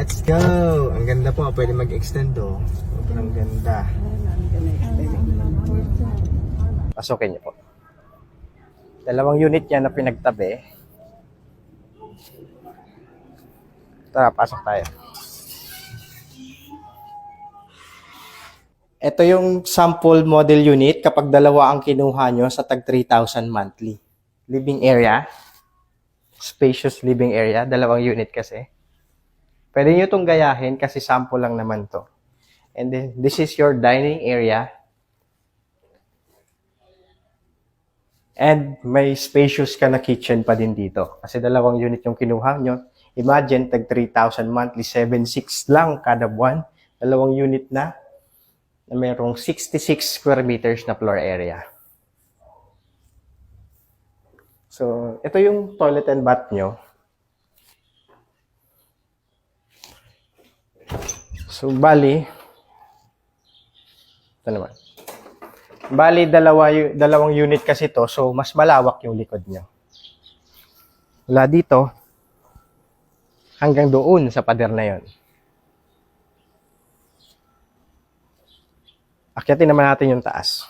Let's go! Ang ganda po. Pwede mag-extend oh. Sobrang ganda. Pasukin niyo po. Dalawang unit yan na pinagtabi. Tara, pasok tayo. Ito yung sample model unit kapag dalawa ang kinuha nyo sa tag 3,000 monthly. Living area. Spacious living area. Dalawang unit kasi. Pwede nyo itong gayahin kasi sample lang naman to. And then, this is your dining area. And may spacious ka na kitchen pa din dito. Kasi dalawang unit yung kinuha nyo. Imagine, tag 3,000 monthly, 7,600 lang kada buwan. Dalawang unit na mayroong 66 square meters na floor area. So, ito yung toilet and bath nyo. So, bali, ito naman. Bali, dalawang unit kasi to, so mas malawak yung likod nyo. Mula dito, hanggang doon sa pader na yon. Akyatin naman natin yung taas.